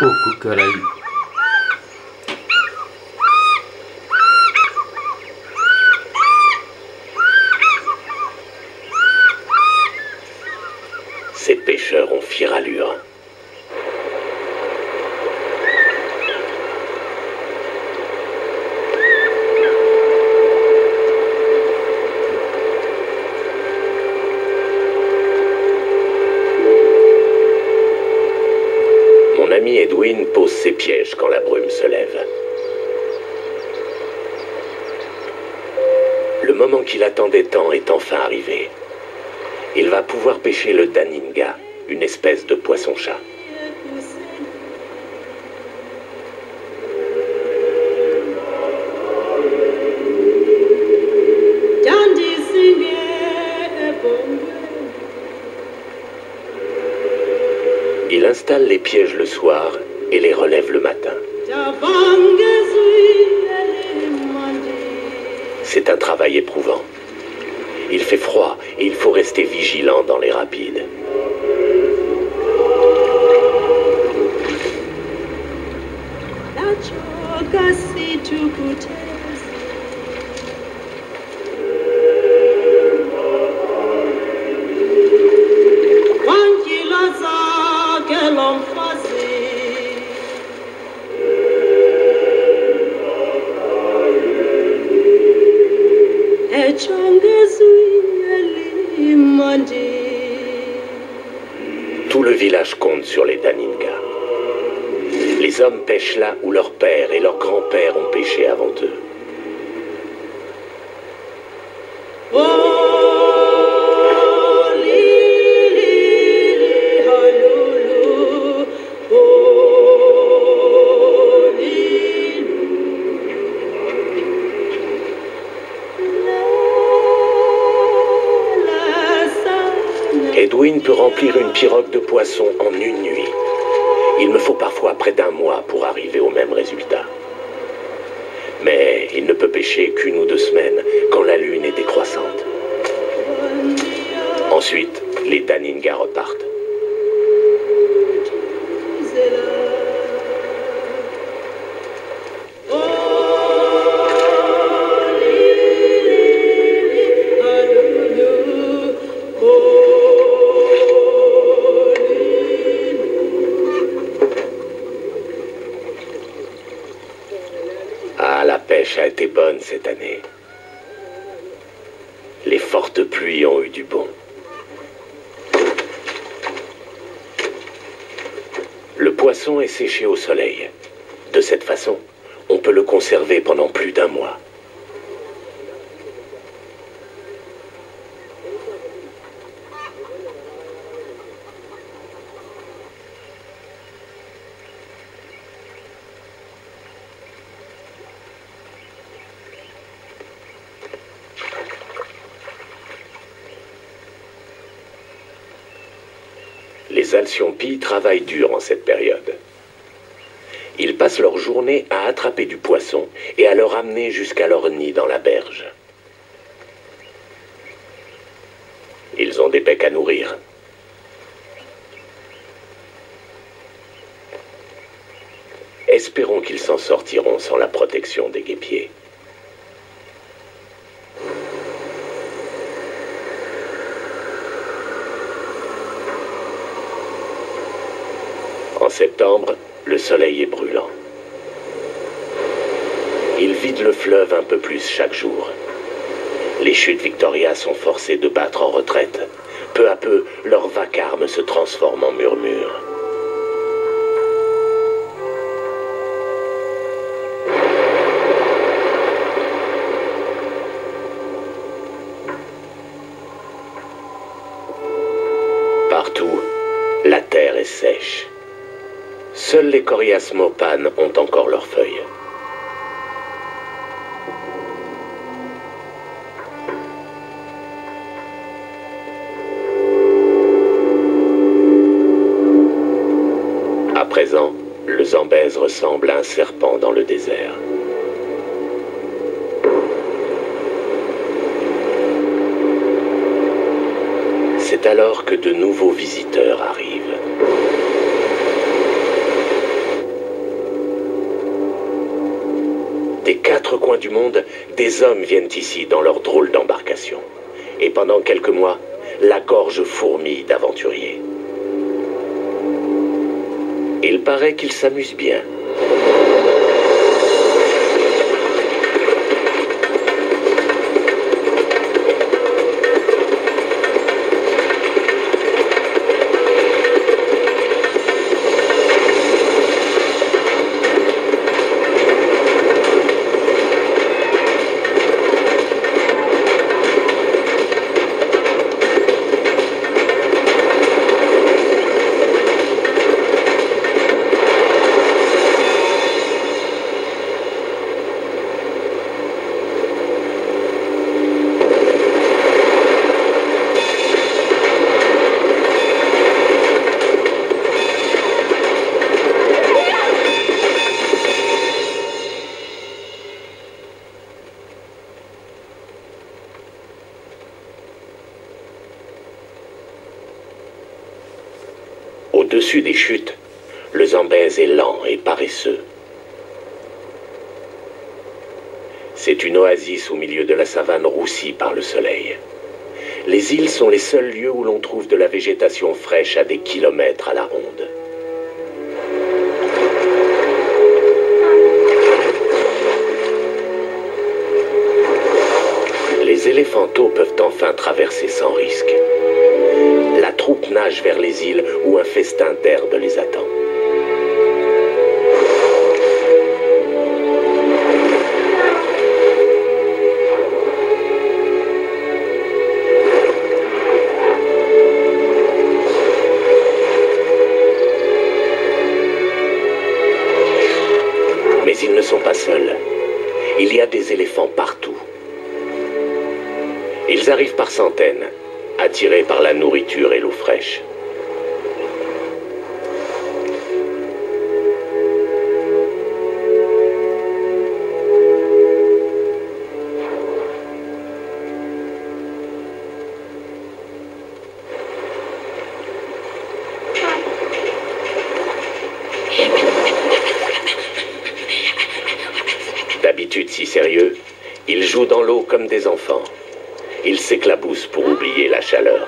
Oh, cucaraí. Ces pêcheurs ont fière allure. Mon ami Edwin pose ses pièges quand la brume se lève. Le moment qu'il attendait tant est enfin arrivé. Il va pouvoir pêcher le daninga, une espèce de poisson-chat. Il installe les pièges le soir et les relève le matin. C'est un travail éprouvant. Il fait froid et il faut rester vigilant dans les rapides. Tout le village compte sur les daninga. Les hommes pêchent là où leur père et leur grand-père ont pêché avant eux. Edwin peut remplir une pirogue de poissons en une nuit. Il me faut parfois près d'un mois pour arriver au même résultat. Mais il ne peut pêcher qu'une ou 2 semaines quand la lune est décroissante. Ensuite, les daninga repartent. Ah, la pêche a été bonne cette année. Les fortes pluies ont eu du bon. Le poisson est séché au soleil. De cette façon, on peut le conserver pendant plus d'un mois. Les Alcyonpis travaillent dur en cette période. Ils passent leur journée à attraper du poisson et à le ramener jusqu'à leur nid dans la berge. Ils ont des becs à nourrir. Espérons qu'ils s'en sortiront sans la protection des guêpiers. En septembre, le soleil est brûlant. Il vide le fleuve un peu plus chaque jour. Les chutes Victoria sont forcées de battre en retraite. Peu à peu, leur vacarme se transforme en murmure. Partout, la terre est sèche. Seuls les Corias mopan ont encore leurs feuilles. À présent, le Zambèze ressemble à un serpent dans le désert. C'est alors que de nouveaux visiteurs arrivent. quatre coins du monde, des hommes viennent ici dans leur drôle d'embarcation. Et pendant quelques mois, la gorge fourmille d'aventuriers. Il paraît qu'ils s'amusent bien. Au-dessus des chutes, le Zambèze est lent et paresseux. C'est une oasis au milieu de la savane roussie par le soleil. Les îles sont les seuls lieux où l'on trouve de la végétation fraîche à des kilomètres à la ronde. Les éléphanteaux peuvent enfin traverser sans risque. La troupe nage vers les îles où un festin d'herbes les attend. Mais ils ne sont pas seuls. Il y a des éléphants partout. Ils arrivent par centaines, attirés par la nourriture et l'eau fraîche. D'habitude si sérieux, ils jouent dans l'eau comme des enfants. Ils s'éclaboussent pour oublier la chaleur.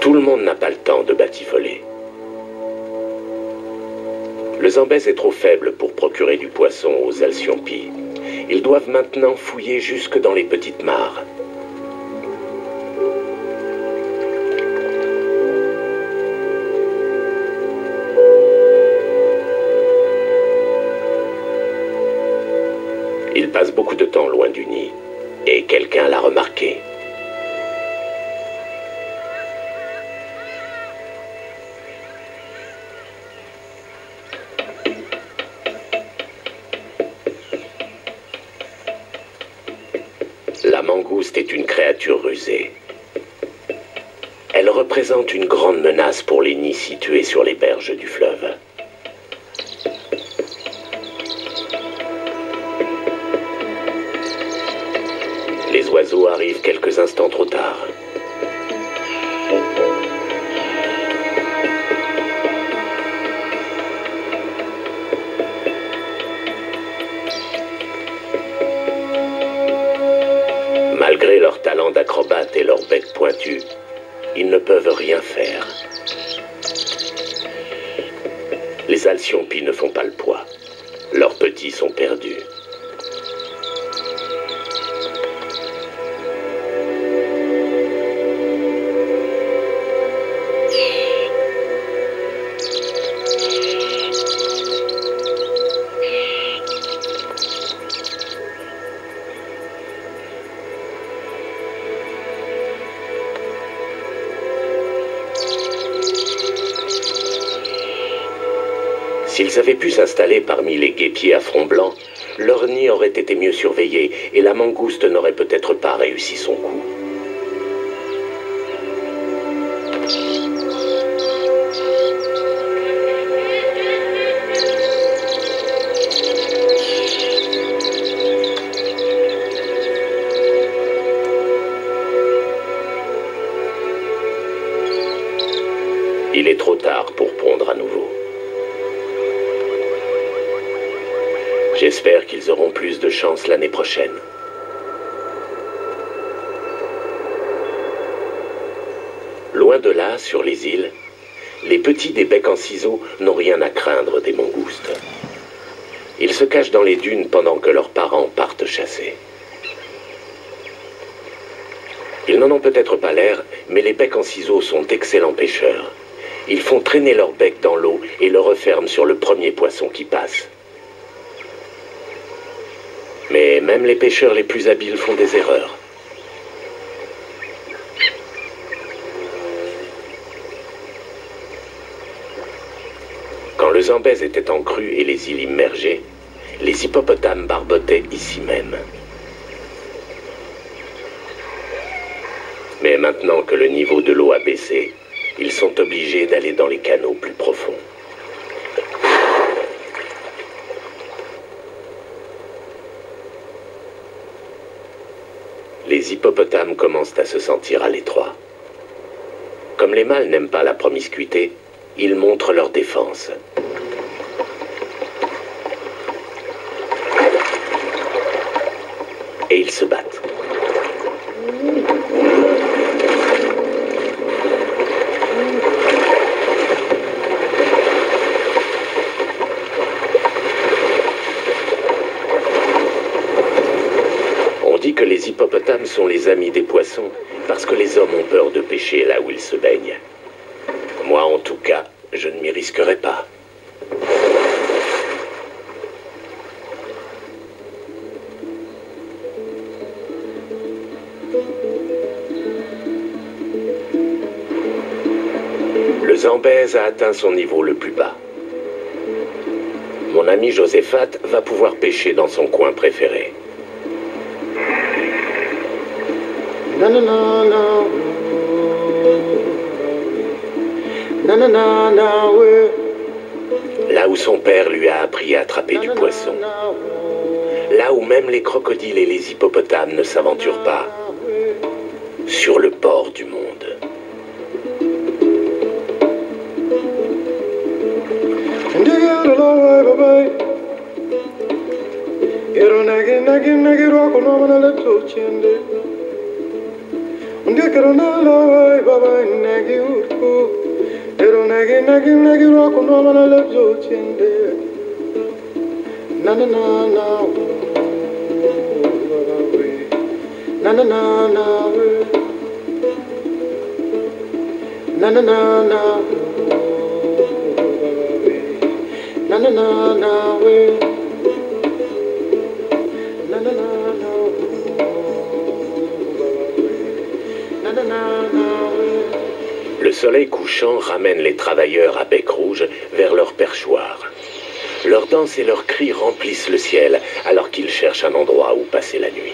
Tout le monde n'a pas le temps de batifoler. Le Zambèze est trop faible pour procurer du poisson aux Alcyonpis. Ils doivent maintenant fouiller jusque dans les petites mares. Ils passent beaucoup de temps loin du nid, et quelqu'un l'a remarqué. La mangouste est une créature rusée. Elle représente une grande menace pour les nids situés sur les berges du fleuve. Les oiseaux arrivent quelques instants trop tard. Malgré leur talent d'acrobate et leur bec pointu, ils ne peuvent rien faire. Les Alcyonpis ne font pas le poids. Leurs petits sont perdus. S'ils avaient pu s'installer parmi les guêpiers à front blanc, leur nid aurait été mieux surveillé et la mangouste n'aurait peut-être pas réussi son coup. Il est trop tard pour pondre à nouveau. J'espère qu'ils auront plus de chance l'année prochaine. Loin de là, sur les îles, les petits des becs en ciseaux n'ont rien à craindre des mangoustes. Ils se cachent dans les dunes pendant que leurs parents partent chasser. Ils n'en ont peut-être pas l'air, mais les becs en ciseaux sont d'excellents pêcheurs. Ils font traîner leur bec dans l'eau et le referment sur le premier poisson qui passe. Mais même les pêcheurs les plus habiles font des erreurs. Quand le Zambèze était en crue et les îles immergées, les hippopotames barbotaient ici même. Mais maintenant que le niveau de l'eau a baissé, ils sont obligés d'aller dans les canaux plus profonds. Les hippopotames commencent à se sentir à l'étroit. Comme les mâles n'aiment pas la promiscuité, ils montrent leur défense. Et ils se battent. On dit que les hippopotames sont les amis des poissons parce que les hommes ont peur de pêcher là où ils se baignent. Moi, en tout cas, je ne m'y risquerai pas. Le Zambèze a atteint son niveau le plus bas. Mon ami Joséphat va pouvoir pêcher dans son coin préféré. Là où son père lui a appris à attraper du poisson. Là où même les crocodiles et les hippopotames ne s'aventurent pas. Sur le bord du monde. Le soleil couchant ramène les travailleurs à bec rouge vers leur perchoir. Leurs danses et leurs cris remplissent le ciel alors qu'ils cherchent un endroit où passer la nuit.